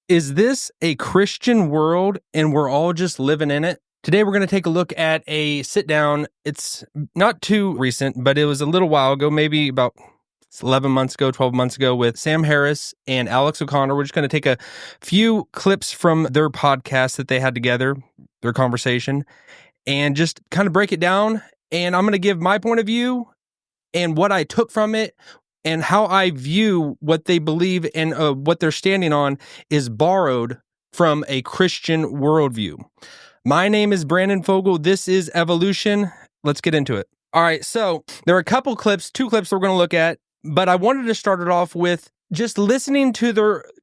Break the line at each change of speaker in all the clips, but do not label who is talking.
Is this a Christian world and we're all just living in it? Today we're going to take a look at a sit-down. It's not too recent, but it was a little while ago, maybe about 11 months ago, 12 months ago, with Sam Harris and Alex O'Connor. We're just going to take a few clips from their podcast that they had together, their conversation, and just kind of break it down. And I'm going to give my point of view and what I took from it, and how I view what they believe and what they're standing on is borrowed from a Christian worldview. My name is Brandon Fogal. This is Evolution. Let's get into it. All right, so there are a couple clips, two clips we're going to look at, but I wanted to start it off with just listening to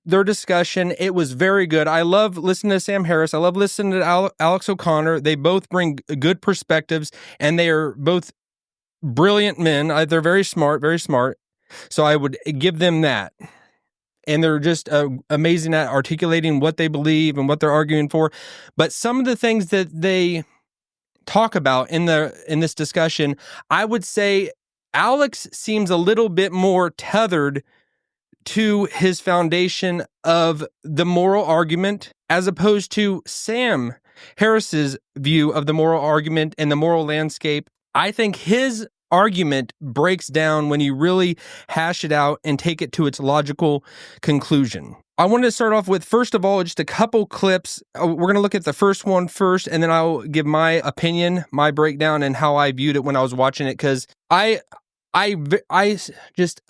their discussion. It was very good. I love listening to Sam Harris. I love listening to Alex O'Connor. They both bring good perspectives, and they are both brilliant men. They're very smart, very smart. So I would give them that. And they're just amazing at articulating what they believe and what they're arguing for. But some of the things that they talk about in this discussion, I would say Alex seems a little bit more tethered to his foundation of the moral argument, as opposed to Sam Harris's view of the moral argument and the moral landscape. I think his argument breaks down when you really hash it out and take it to its logical conclusion. I wanted to start off with, first of all, just a couple clips. We're going to look at the first one first, and then I'll give my opinion, my breakdown, and how I viewed it when I was watching it, because I just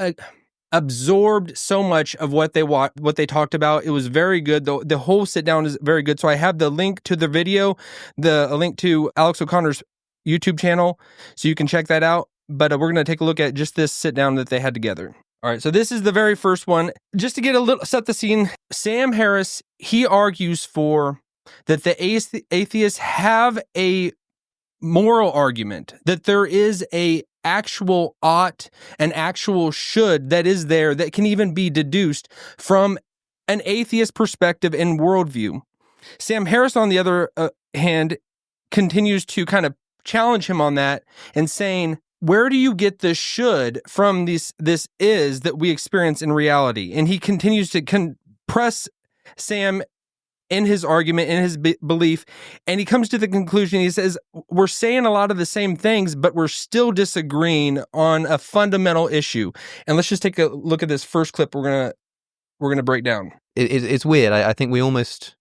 absorbed so much of what they talked about. It was very good. The whole sit down is very good. So I have the link to the video, a link to Alex O'Connor's YouTube channel, so you can check that out. But we're going to take a look at just this sit down that they had together. All right, so this is the very first one. Just to get set the scene, Sam Harris, he argues for that the atheists have a moral argument, that there is a actual ought, an actual should that is there that can even be deduced from an atheist perspective and worldview. Sam Harris, on the other hand, continues to kind of challenge him on that and saying, where do you get the should from this is that we experience in reality? And he continues to press Sam in his argument, in his belief, and he comes to the conclusion, he says, we're saying a lot of the same things, but we're still disagreeing on a fundamental issue. And let's just take a look at this first clip we're gonna break down.
It's weird. I think we almost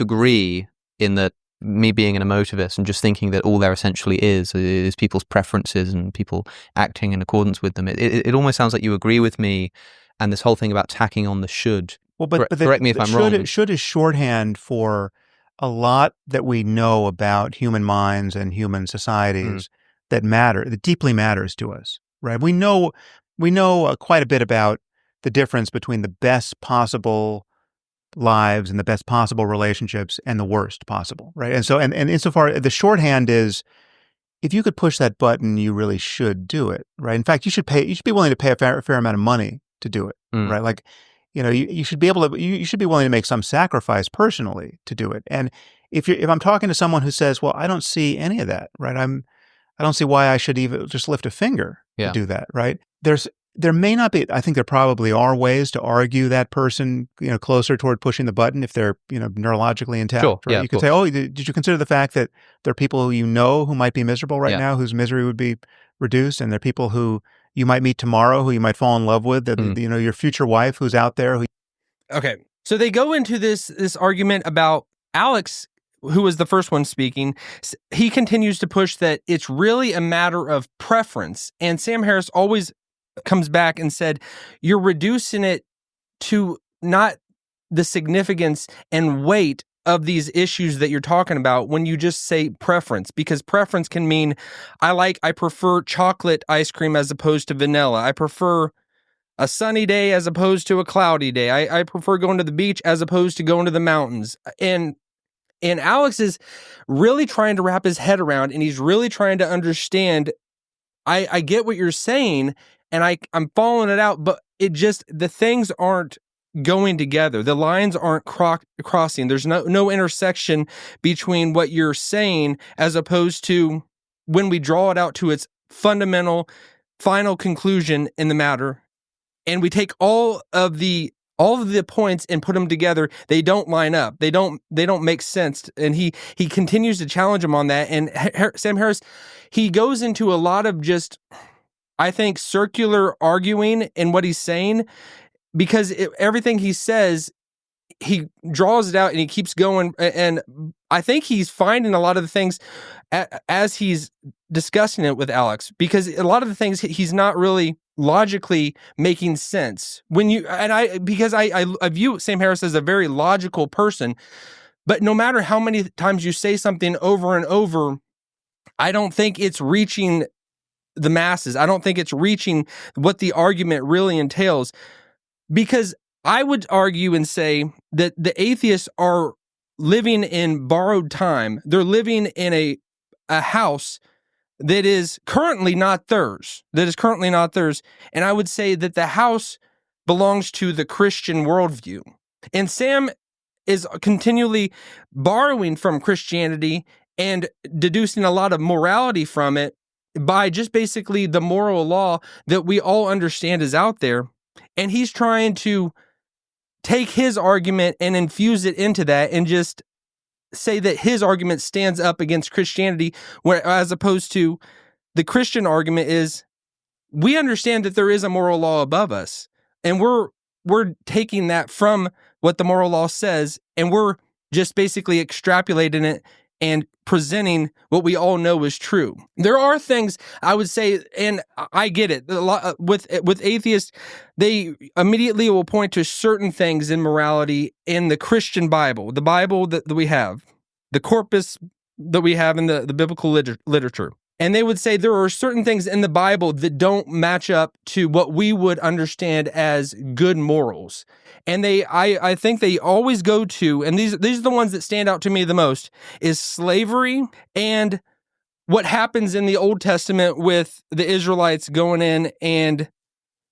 agree in that. Me being an emotivist and just thinking that all there essentially is people's preferences and people acting in accordance with them. It almost sounds like you agree with me, and this whole thing about tacking on the should.
Well, but
correct me if I'm wrong.
Should is shorthand for a lot that we know about human minds and human societies that deeply matters to us, right? We know quite a bit about the difference between the best possible lives and the best possible relationships and the worst possible, right? And so, and insofar, the shorthand is, if you could push that button, you really should do it, right? In fact, you should be willing to pay a fair amount of money to do it, right? Like, you should be able to, you should be willing to make some sacrifice personally to do it. And if I'm talking to someone who says, well, I don't see any of that, right? I don't see why I should even just lift a finger to do that, right? There may not be, I think there probably are ways to argue that person, closer toward pushing the button if they're, neurologically intact.
Sure.
Right?
Yeah,
you could say, oh, did you consider the fact that there are people who might be miserable right now, whose misery would be reduced, and there are people who you might meet tomorrow who you might fall in love with, that your future wife who's out there.
Okay, so they go into this argument about Alex, who was the first one speaking. He continues to push that it's really a matter of preference, and Sam Harris always comes back and said, you're reducing it to not the significance and weight of these issues that you're talking about when you just say preference, because preference can mean I prefer chocolate ice cream as opposed to vanilla. I prefer a sunny day as opposed to a cloudy day. I prefer going to the beach as opposed to going to the mountains. And Alex is really trying to wrap his head around, and he's really trying to understand, I get what you're saying, and I'm following it out, but the things aren't going together. The lines aren't crossing. There's no intersection between what you're saying as opposed to when we draw it out to its fundamental, final conclusion in the matter, and we take all of the all of the points and put them together, they don't line up. They don't make sense. And he continues to challenge him on that. And Sam Harris, he goes into a lot of just, I think, circular arguing in what he's saying, because everything he says, he draws it out and he keeps going. And I think he's finding a lot of the things as he's discussing it with Alex, because a lot of the things he's not really logically making sense. Because I view Sam Harris as a very logical person, but no matter how many times you say something over and over, I don't think it's reaching the masses. I don't think it's reaching what the argument really entails, because I would argue and say that the atheists are living in borrowed time. They're living in a house that is currently not theirs. And I would say that the house belongs to the Christian worldview. And Sam is continually borrowing from Christianity and deducing a lot of morality from it by just basically the moral law that we all understand is out there. And he's trying to take his argument and infuse it into that and just say that his argument stands up against Christianity, as opposed to the Christian argument is, we understand that there is a moral law above us, and we're taking that from what the moral law says, and we're just basically extrapolating it and presenting what we all know is true. There are things I would say, and I get it, a lot with atheists, they immediately will point to certain things in morality in the Christian Bible, the Bible that we have, the corpus that we have in the biblical literature. And they would say there are certain things in the Bible that don't match up to what we would understand as good morals. And I think they always go to, and these are the ones that stand out to me the most, is slavery and what happens in the Old Testament with the Israelites going in and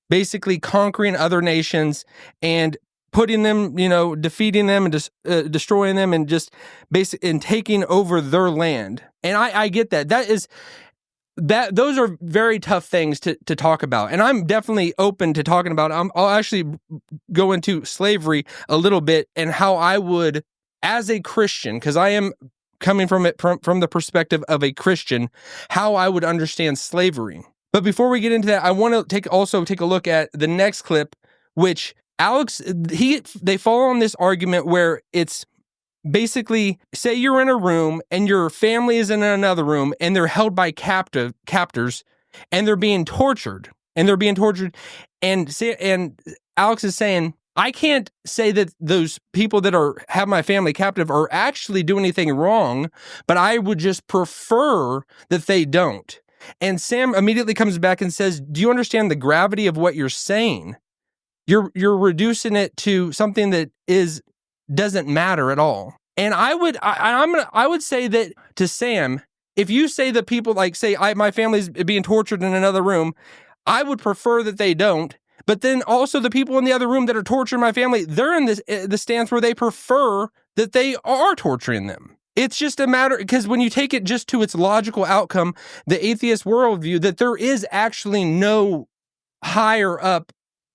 basically conquering other nations and putting them, defeating them and destroying them and just and taking over their land. And I get that. Those are very tough things to talk about. And I'm definitely open to talking about it. I'll actually go into slavery a little bit and how I would, as a Christian, because I am coming from it from the perspective of a Christian, how I would understand slavery. But before we get into that, I want to also take a look at the next clip, which Alex, they fall on this argument where it's basically, say you're in a room and your family is in another room and they're held by captors and they're being tortured. And Alex is saying, I can't say that those people that have my family captive are actually doing anything wrong, but I would just prefer that they don't. And Sam immediately comes back and says, do you understand the gravity of what you're saying? You're reducing it to something that doesn't matter at all. And I would say that to Sam, if you say that people my family's being tortured in another room, I would prefer that they don't. But then also the people in the other room that are torturing my family, they're in the stance where they prefer that they are torturing them. It's just a matter, because when you take it just to its logical outcome, the atheist worldview, that there is actually no higher up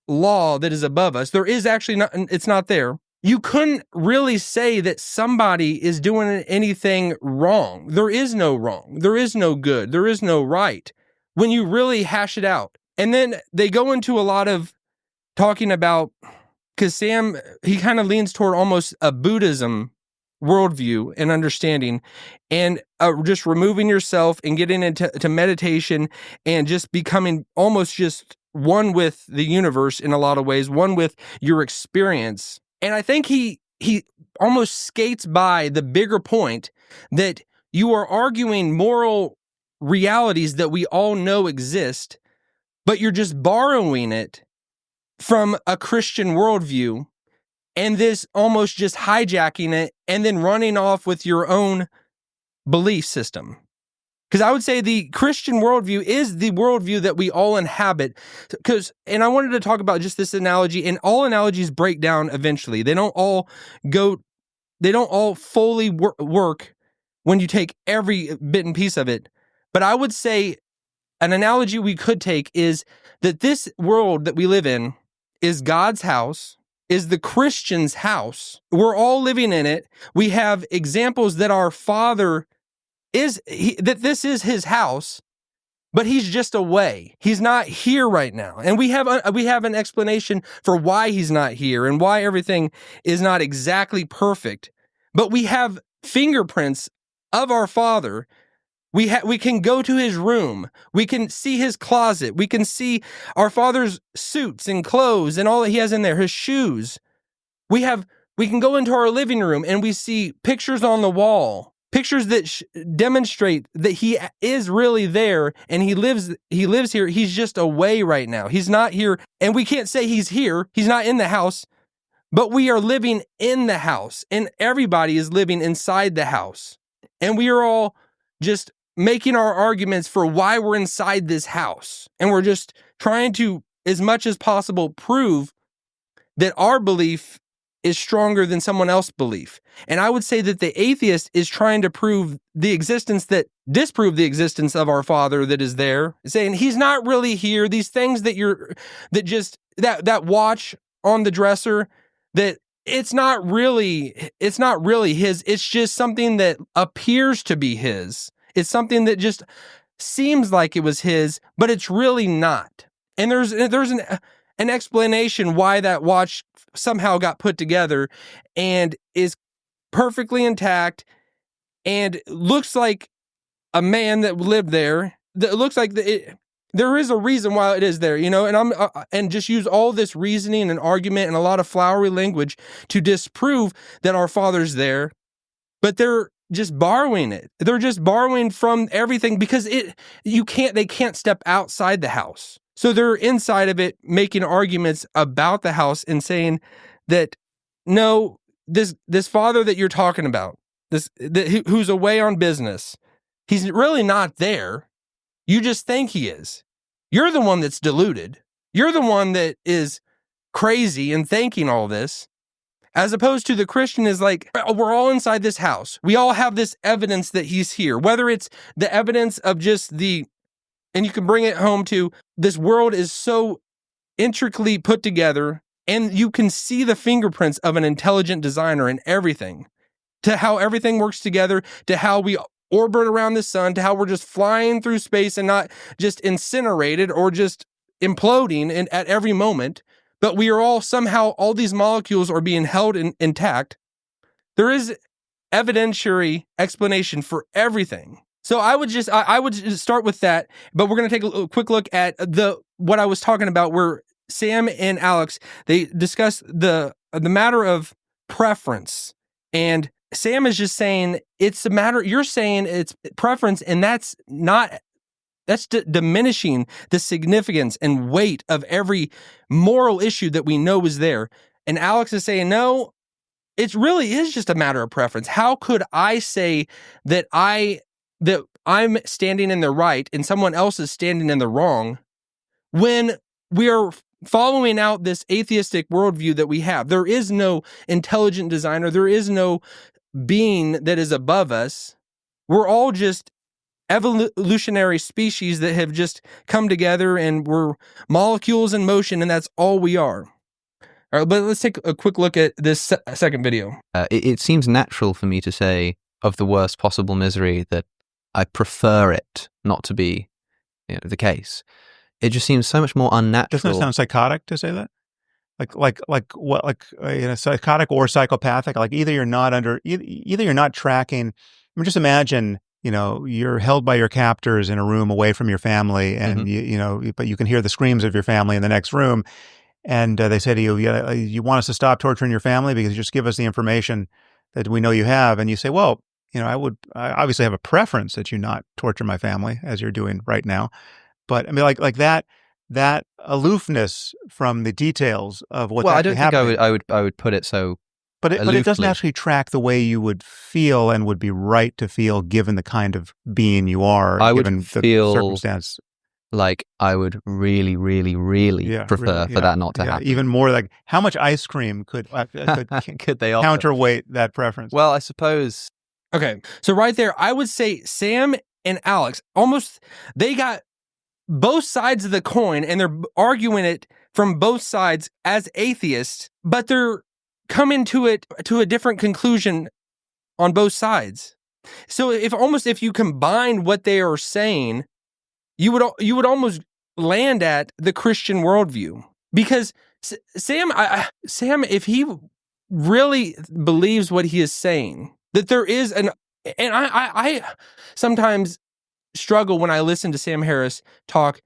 law that is above us. There is actually not, it's not there. You couldn't really say that somebody is doing anything wrong. There is no wrong. There is no good. There is no right when you really hash it out. And then they go into a lot of talking about, because Sam, he kind of leans toward almost a Buddhism worldview and understanding, and just removing yourself and getting into meditation and just becoming almost just one with the universe in a lot of ways, one with your experience. And I think he almost skates by the bigger point that you are arguing moral realities that we all know exist, but you're just borrowing it from a Christian worldview and this almost just hijacking it and then running off with your own belief system. Because I would say the Christian worldview is the worldview that we all inhabit. And I wanted to talk about just this analogy, and all analogies break down eventually. They don't all fully work when you take every bit and piece of it. But I would say an analogy we could take is that this world that we live in is God's house. is the Christian's house. We're all living in it. We have examples that our Father that this is his house, but he's just away. He's not here right now. And we have an explanation for why he's not here and why everything is not exactly perfect. But we have fingerprints of our Father. We can go to his room. We can see his closet. We can see our Father's suits and clothes and all that he has in there, his shoes. We can go into our living room and we see pictures on the wall, pictures that demonstrate that he is really there and he lives here. He's just away right now. He's not here, and we can't say he's here. He's not in the house, but we are living in the house, and everybody is living inside the house. And we are all just making our arguments for why we're inside this house. And we're just trying to, as much as possible, prove that our belief is stronger than someone else's belief. And I would say that the atheist is trying to disprove the existence of our Father that is there, saying he's not really here. These things that watch on the dresser, that it's not really his. It's just something that appears to be his. It's something that just seems like it was his, but it's really not. And there's an explanation why that watch somehow got put together and is perfectly intact and looks like a man that lived there. That looks like there is a reason why it is there, and and just use all this reasoning and argument and a lot of flowery language to disprove that our Father's there. But they're just borrowing it. They're just borrowing from everything because they can't step outside the house. So they're inside of it making arguments about the house and saying that, no, this Father that you're talking about, who's away on business, he's really not there. You just think he is. You're the one that's deluded. You're the one that is crazy and thinking all this. As opposed to the Christian is like, we're all inside this house. We all have this evidence that he's here, whether it's the evidence of just and you can bring it home to this world is so intricately put together, and you can see the fingerprints of an intelligent designer in everything, to how everything works together, to how we orbit around the sun, to how we're just flying through space and not just incinerated or just imploding at every moment. But we are all all these molecules are being held intact. There is evidentiary explanation for everything. So I would just start with that, but we're going to take a quick look at what I was talking about, where Sam and Alex, they discuss the matter of preference, and Sam is just saying it's a matter. You're saying it's preference, and that's diminishing the significance and weight of every moral issue that we know is there. And Alex is saying, no, it really is just a matter of preference. How could I say that I'm standing in the right and someone else is standing in the wrong when we are following out this atheistic worldview that we have? There is no intelligent designer. There is no being that is above us. We're all just evolutionary species that have just come together, and we're molecules in motion, and that's all we are. All right, but let's take a quick look at this second video.
It seems natural for me to say, of the worst possible misery, that I prefer it not to be the case. It just seems so much more unnatural.
Doesn't it sound psychotic to say that? Psychotic or psychopathic? Like either you're not tracking. I mean, just imagine, you're held by your captors in a room away from your family, and but you can hear the screams of your family in the next room, and they say to you, you want us to stop torturing your family because you just give us the information that we know you have, and you say, well, I obviously have a preference that you not torture my family as you're doing right now, but I mean, like that aloofness from the details of what's actually happening.
I would put it so.
But it doesn't actually track the way you would feel and would be right to feel given the kind of being you are, given the circumstance.
Like I would really, really, really prefer for that not to happen.
Even more like how much ice cream could
they offer?
Counterweight that preference?
Well, I suppose.
Okay, so right there, I would say Sam and Alex they got both sides of the coin, and they're arguing it from both sides as atheists, but they're coming to a different conclusion on both sides. So if you combine what they are saying, you would almost land at the Christian worldview. Because Sam, if he really believes what he is saying, that there is and I sometimes struggle when I listen to Sam Harris talk,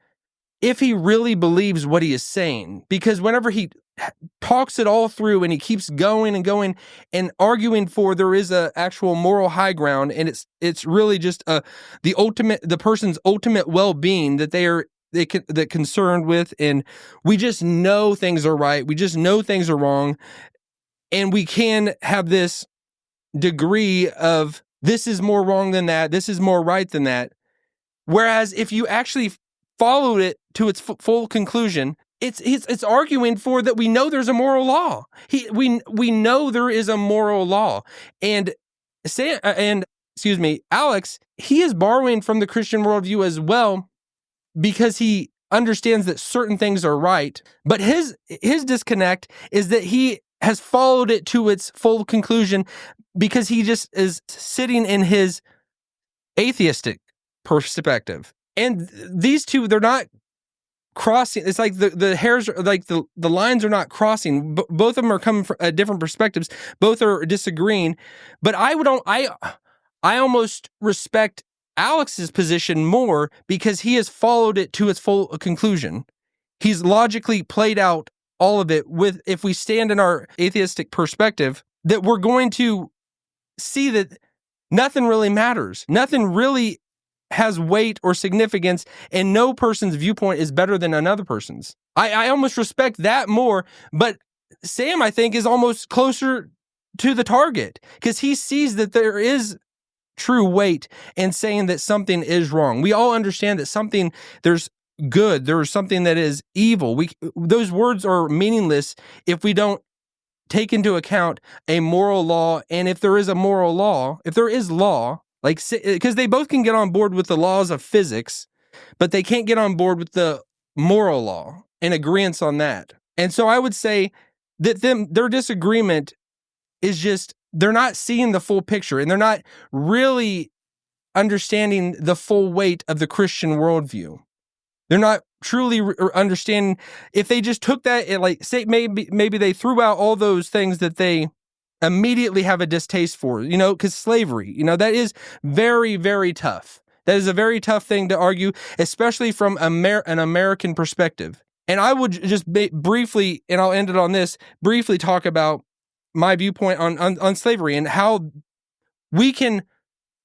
if he really believes what he is saying, because whenever he talks it all through and he keeps going and going and arguing for there is a actual moral high ground, and it's really just the person's ultimate well-being that they're concerned with, and we just know things are right, we just know things are wrong, and we can have this degree of this is more wrong than that, this is more right than that. Whereas if you actually followed it to its full conclusion, it's arguing for that we know there's a moral law. We know there is a moral law, and Alex, he is borrowing from the Christian worldview as well, because he understands that certain things are right. But his disconnect is that he has followed it to its full conclusion because he just is sitting in his atheistic perspective. And these two, they're not crossing. It's like the hairs, like the lines are not crossing. Both of them are coming from different perspectives. Both are disagreeing. But I almost respect Alex's position more because he has followed it to its full conclusion. He's logically played out all of it with, if we stand in our atheistic perspective, that we're going to see that nothing really matters. Nothing really has weight or significance, and no person's viewpoint is better than another person's. I almost respect that more, but Sam, I think, is almost closer to the target because he sees that there is true weight in saying that something is wrong. We all understand that there's good, there's something that is evil. Those words are meaningless if we don't take into account a moral law, and if there is a moral law, if there is law, like, because they both can get on board with the laws of physics, but they can't get on board with the moral law and agreeance on that. And so I would say that their disagreement is just, they're not seeing the full picture, and they're not really understanding the full weight of the Christian worldview. They're not truly understanding. If they just took that and, like, say maybe they threw out all those things that they immediately have a distaste for, because slavery, that is very, very tough. That is a very tough thing to argue, especially from an American perspective. And I would just briefly, and I'll end it on this, briefly talk about my viewpoint on slavery and how we can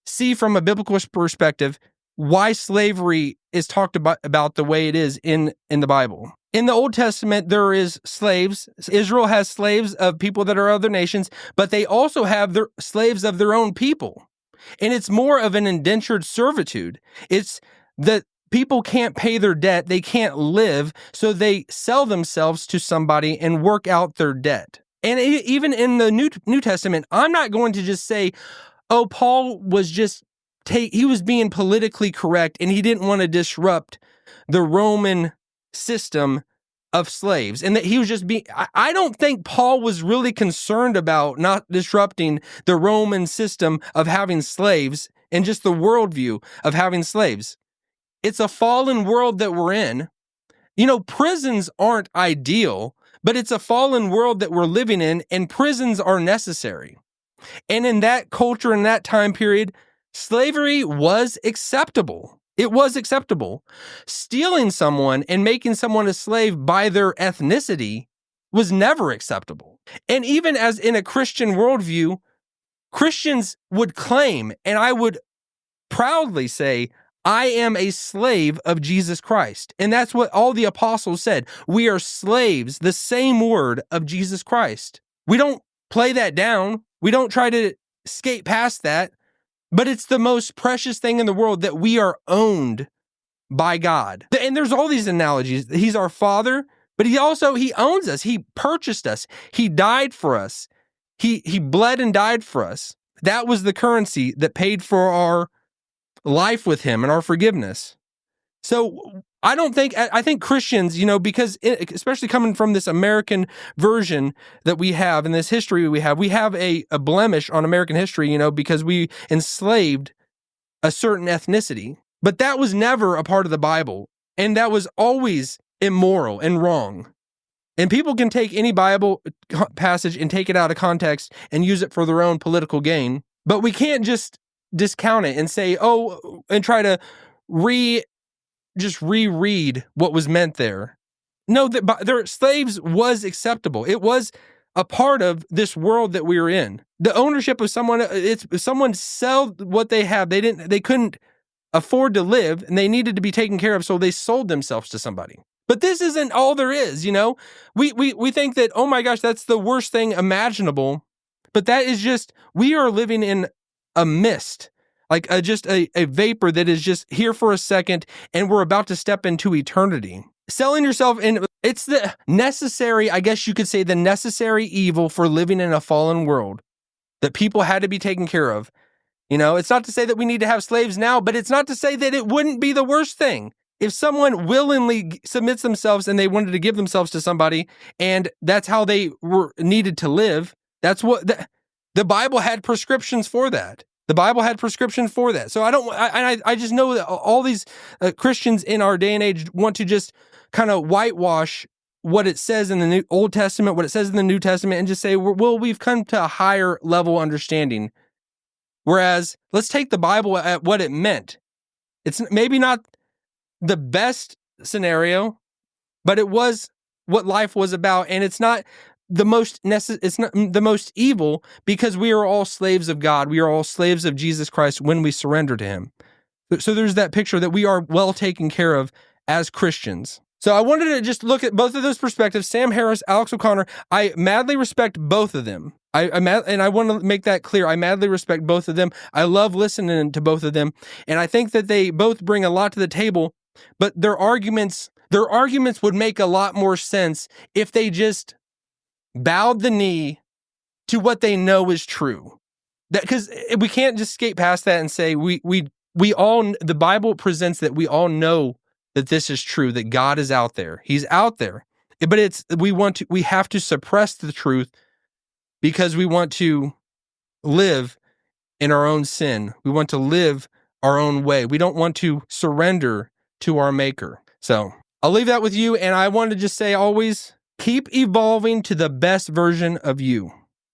see from a biblical perspective why slavery is talked about the way it is in the Bible. In the Old Testament, there is slaves. Israel has slaves of people that are other nations, but they also have their slaves of their own people. And it's more of an indentured servitude. It's that people can't pay their debt, they can't live, so they sell themselves to somebody and work out their debt. And even in the New Testament, I'm not going to just say, oh, Paul was just he was being politically correct and he didn't want to disrupt the Roman system of slaves, and that he was just I don't think Paul was really concerned about not disrupting the Roman system of having slaves and just the worldview of having slaves. It's a fallen world that we're in. Prisons aren't ideal, but it's a fallen world that we're living in, and prisons are necessary. And in that culture, in that time period, slavery was acceptable. It was acceptable. Stealing someone and making someone a slave by their ethnicity was never acceptable. And even as in a Christian worldview, Christians would claim, and I would proudly say, I am a slave of Jesus Christ. And that's what all the apostles said. We are slaves, the same word, of Jesus Christ. We don't play that down. We don't try to skate past that. But it's the most precious thing in the world that we are owned by God. And there's all these analogies. He's our Father, but he owns us. He purchased us. He died for us. He bled and died for us. That was the currency that paid for our life with him and our forgiveness. So I think Christians, because especially coming from this American version that we have and this history we have a blemish on American history, because we enslaved a certain ethnicity. But that was never a part of the Bible. And that was always immoral and wrong. And people can take any Bible passage and take it out of context and use it for their own political gain. But we can't just discount it and say, and try to reread what was meant there. No, their slaves was acceptable. It was a part of this world that we are in. The ownership of someone, if someone sell what they have, they couldn't afford to live and they needed to be taken care of, so they sold themselves to somebody. But this isn't all there is, We think that, oh my gosh, that's the worst thing imaginable. But that is just, we are living in a mist, like just a vapor that is just here for a second, and we're about to step into eternity. Selling yourself, and it's the necessary, I guess you could say, the necessary evil for living in a fallen world that people had to be taken care of. It's not to say that we need to have slaves now, but it's not to say that it wouldn't be the worst thing. If someone willingly submits themselves and they wanted to give themselves to somebody, and that's how they were needed to live, that's what the Bible had prescriptions for that. The Bible had prescriptions for that. So I just know that all these Christians in our day and age want to just kind of whitewash what it says in the Old Testament, what it says in the New Testament, and just say, well, we've come to a higher level understanding. Whereas, let's take the Bible at what it meant. It's maybe not the best scenario, but it was what life was about, and it's not the most it's not the most evil, because we are all slaves of God. We are all slaves of Jesus Christ when we surrender to him. So there's that picture that we are well taken care of as Christians. So I wanted to just look at both of those perspectives. Sam Harris, Alex O'Connor, I madly respect both of them. And I want to make that clear. I madly respect both of them. I love listening to both of them. And I think that they both bring a lot to the table, but their arguments would make a lot more sense if they just bowed the knee to what they know is true. Because we can't just skate past that and say we all, the Bible presents that we all know that this is true, that God is out there. He's out there. But we have to suppress the truth because we want to live in our own sin. We want to live our own way. We don't want to surrender to our Maker. So I'll leave that with you. And I want to just say, always keep evolving to the best version of you.